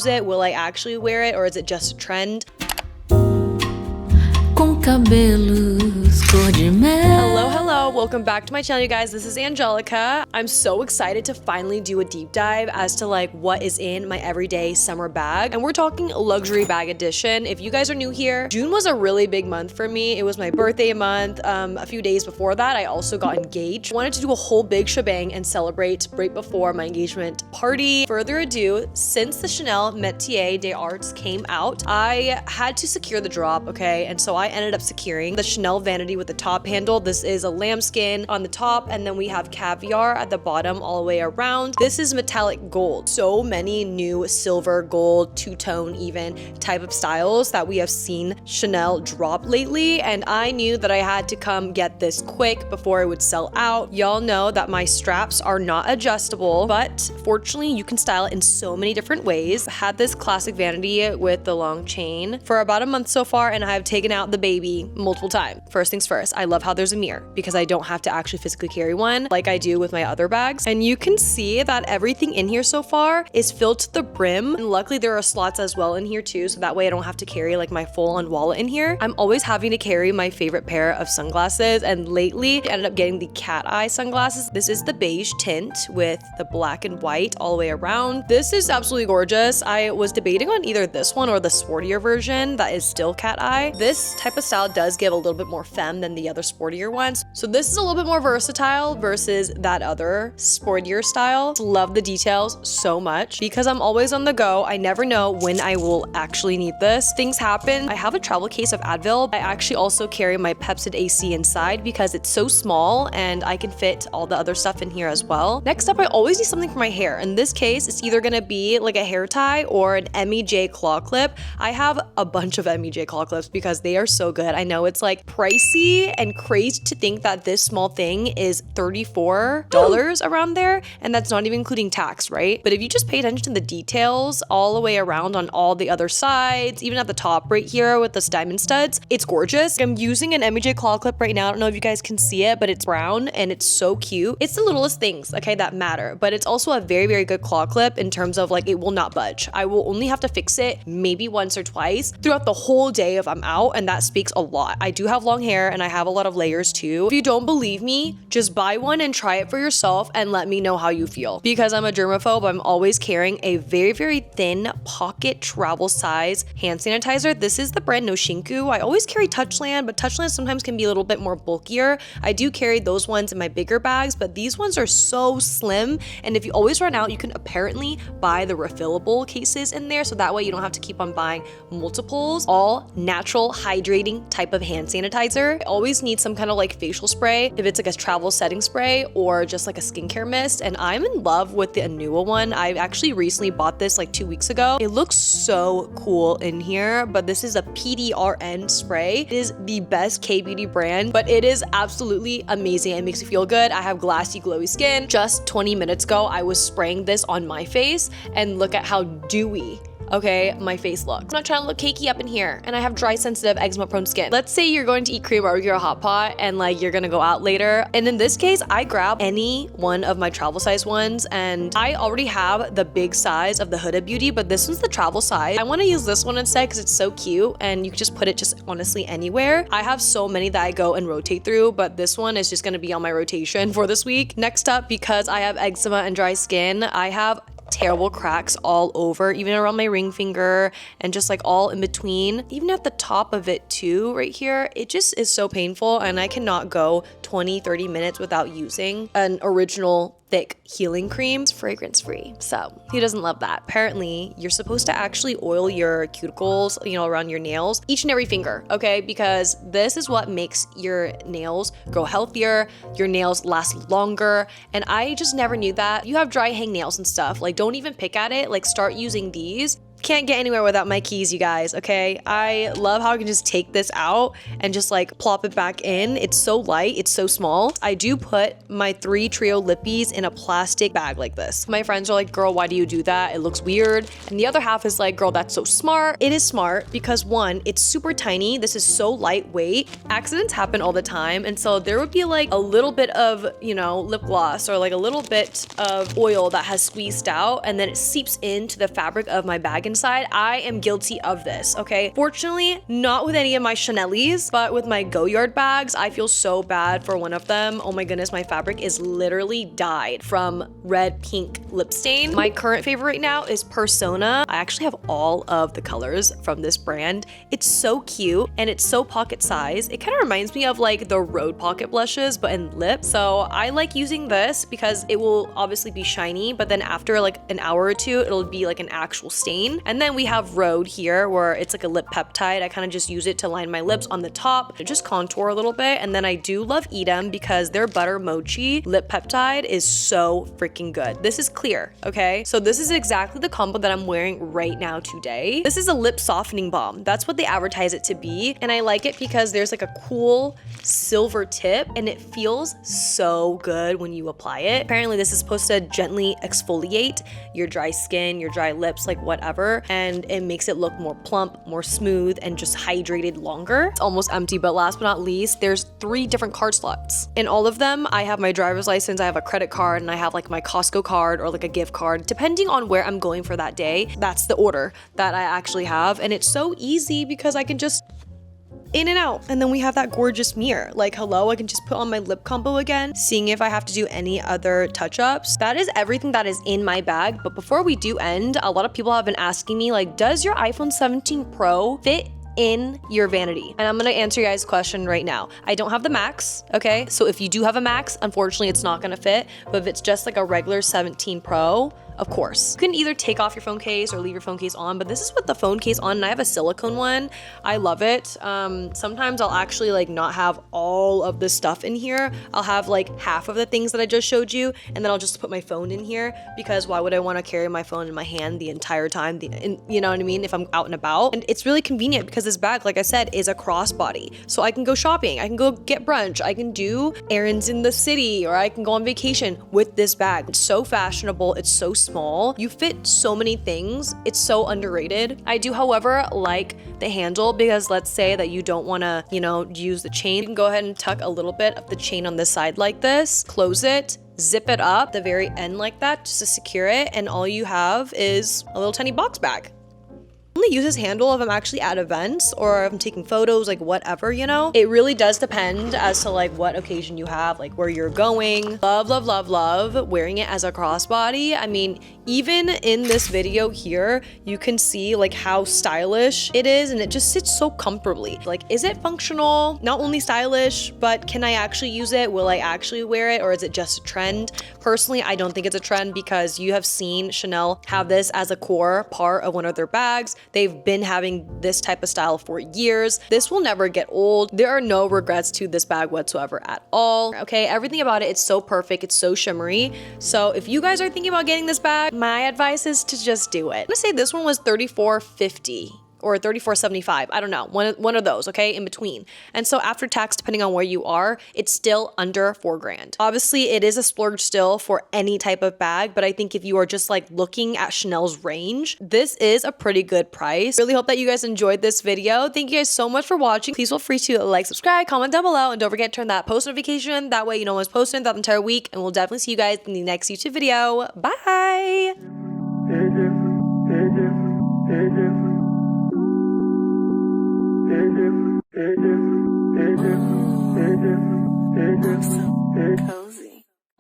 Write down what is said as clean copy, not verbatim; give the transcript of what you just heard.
use it? Will I actually wear it, or is it just a trend? Hello, welcome back to my channel, you guys. This is Angelica. I'm so excited to finally do a deep dive as to like what is in my everyday summer bag, and we're talking luxury bag edition. If you guys are new here, June was a really big month for me. It was my birthday month. A few days before that, I also got engaged. Wanted to do a whole big shebang and celebrate right before my engagement party. Further ado, since the Chanel Métiers d'Arts came out, I had to secure the drop, okay? And so I ended up securing the Chanel Vanity with the top handle. This is a lambskin on the top, and then we have caviar at the bottom all the way around. This is metallic gold. So many new silver, gold, two-tone even type of styles that we have seen Chanel drop lately, and I knew that I had to come get this quick before it would sell out. Y'all know that my straps are not adjustable, but fortunately you can style it in so many different ways. I had this classic vanity with the long chain for about a month so far, and I have taken out the baby multiple times. First things first, I love how there's a mirror because I don't have to actually physically carry one like I do with my other bags. And you can see that everything in here so far is filled to the brim. And luckily there are slots as well in here too, so that way I don't have to carry like my full-on wallet in here. I'm always having to carry my favorite pair of sunglasses, and lately I ended up getting the cat eye sunglasses. This is the beige tint with the black and white all the way around. This is absolutely gorgeous. I was debating on either this one or the sportier version that is still cat eye. This type of style does give a little bit more femme than the other sportier ones. So this is a little bit more versatile versus that other sportier style. Love the details so much because I'm always on the go. I never know when I will actually need this. Things happen. I have a travel case of Advil. I actually also carry my Pepsid AC inside because it's so small and I can fit all the other stuff in here as well. Next up, I always need something for my hair. In this case, it's either gonna be like a hair tie or an MEJ claw clip. I have a bunch of MEJ claw clips because they are so good. I know it's like pricey and crazy to think that this small thing is $34 around there, and that's not even including tax, right? But if you just pay attention to the details all the way around on all the other sides, even at the top right here with this diamond studs, it's gorgeous. I'm using an MEJ claw clip right now. I don't know if you guys can see it, but it's brown and it's so cute. It's the littlest things, okay, that matter, but it's also a very, very good claw clip in terms of like it will not budge. I will only have to fix it maybe once or twice throughout the whole day if I'm out, and that speaks a lot. I do have long hair and I have a lot of layers too. If you don't believe me, just buy one and try it for yourself and let me know how you feel. Because I'm a germaphobe, I'm always carrying a very, very thin pocket travel size hand sanitizer. This is the brand Noshinku. I always carry Touchland, but Touchland sometimes can be a little bit more bulkier. I do carry those ones in my bigger bags, but these ones are so slim, and if you always run out, you can apparently buy the refillable cases in there, so that way you don't have to keep on buying multiples. All natural, hydrating type of hand sanitizer. I always need some kind of like facial spray if it's like a travel setting spray or just like a skincare mist, and I'm in love with the Anua one. I actually recently bought this like 2 weeks ago. It looks so cool in here, but this is a PDRN spray. It is the best K-beauty brand, but it is absolutely amazing. It makes you feel good. I have glassy, glowy skin. Just 20 minutes ago, I was spraying this on my face, and look at how dewy okay, my face looks. I'm not trying to look cakey up in here, and I have dry, sensitive, eczema prone skin. Let's say you're going to eat Korean barbecue or hot pot and like you're gonna go out later, and in this case I grab any one of my travel size ones, and I already have the big size of the Huda Beauty, but this one's the travel size. I want to use this one instead because it's so cute and you can just put it just honestly anywhere. I have so many that I go and rotate through, but this one is just gonna be on my rotation for this week. Next up, because I have eczema and dry skin, I have terrible cracks all over, even around my ring finger and just like all in between, even at the top of it too, right here. It just is so painful, and I cannot go 20-30 minutes without using an original thick healing cream. It's fragrance free, so who doesn't love that? Apparently you're supposed to actually oil your cuticles, you know, around your nails, each and every finger, okay? Because this is what makes your nails grow healthier, your nails last longer, and I just never knew that. You have dry hangnails and stuff, like don't even pick at it, like start using these. Can't get anywhere without my keys, you guys, okay? I love how I can just take this out and just like plop it back in. It's so light, it's so small. I do put my 3 trio lippies in a plastic bag like this. My friends are like, girl, why do you do that? It looks weird. And the other half is like, girl, that's so smart. It is smart because one, it's super tiny. This is so lightweight. Accidents happen all the time. And so there would be like a little bit of, you know, lip gloss or like a little bit of oil that has squeezed out, and then it seeps into the fabric of my bag inside, I am guilty of this, okay? Fortunately, not with any of my Chanel's, but with my Goyard bags, I feel so bad for one of them. Oh my goodness, my fabric is literally dyed from red pink lip stain. My current favorite right now is Persona. I actually have all of the colors from this brand. It's so cute and it's so pocket size. It kind of reminds me of like the Rhode pocket blushes, but in lip. So I like using this because it will obviously be shiny, but then after like an hour or two, it'll be like an actual stain. And then we have Rhode here where it's like a lip peptide. I kind of just use it to line my lips on the top, just contour a little bit. And then I do love Edam because their butter mochi lip peptide is so freaking good. This is clear, okay? So this is exactly the combo that I'm wearing right now today. This is a lip softening balm. That's what they advertise it to be. And I like it because there's like a cool silver tip and it feels so good when you apply it. Apparently this is supposed to gently exfoliate your dry skin, your dry lips, like whatever, and it makes it look more plump, more smooth, and just hydrated longer. It's almost empty, but last but not least, there's 3 different card slots. In all of them, I have my driver's license, I have a credit card, and I have like my Costco card or like a gift card. Depending on where I'm going for that day, that's the order that I actually have. And it's so easy because I can just in and out. And then we have that gorgeous mirror. Like, hello, I can just put on my lip combo again, seeing if I have to do any other touch-ups. That is everything that is in my bag. But before we do end, a lot of people have been asking me, like, does your iPhone 17 Pro fit in your vanity? And I'm gonna answer you guys' question right now. I don't have the Max, okay? So if you do have a Max, unfortunately it's not gonna fit, but if it's just like a regular 17 Pro, of course. You can either take off your phone case or leave your phone case on, but this is with the phone case on, and I have a silicone one. I love it. Sometimes I'll actually like not have all of the stuff in here. I'll have like half of the things that I just showed you, and then I'll just put my phone in here because why would I want to carry my phone in my hand the entire time? You know what I mean? If I'm out and about. And it's really convenient because this bag, like I said, is a crossbody. So I can go shopping, I can go get brunch, I can do errands in the city, or I can go on vacation with this bag. It's so fashionable, it's so small. You fit so many things. It's so underrated. I do, however, like the handle because let's say that you don't want to, you know, use the chain. You can go ahead and tuck a little bit of the chain on this side like this, close it, zip it up at the very end like that just to secure it, and all you have is a little tiny box bag. Only use this handle if I'm actually at events or if I'm taking photos, like whatever, you know. It really does depend as to like what occasion you have, like where you're going. Love, love, love, love wearing it as a crossbody. I mean, even in this video here, you can see like how stylish it is, and it just sits so comfortably. Like, is it functional? Not only stylish, but can I actually use it? Will I actually wear it, or is it just a trend? Personally, I don't think it's a trend because you have seen Chanel have this as a core part of one of their bags. They've been having this type of style for years. This will never get old. There are no regrets to this bag whatsoever at all. Okay, everything about it, it's so perfect. It's so shimmery. So if you guys are thinking about getting this bag, my advice is to just do it. I'm gonna say this one was $34.50. Or $34.75, I don't know, one of those, okay, in between. And so after tax, depending on where you are, it's still under $4 grand. Obviously, it is a splurge still for any type of bag, but I think if you are just like looking at Chanel's range, this is a pretty good price. Really hope that you guys enjoyed this video. Thank you guys so much for watching. Please feel free to like, subscribe, comment down below, and don't forget to turn that post notification. That way you know when it's posted that entire week, and we'll definitely see you guys in the next YouTube video. Bye! Coast.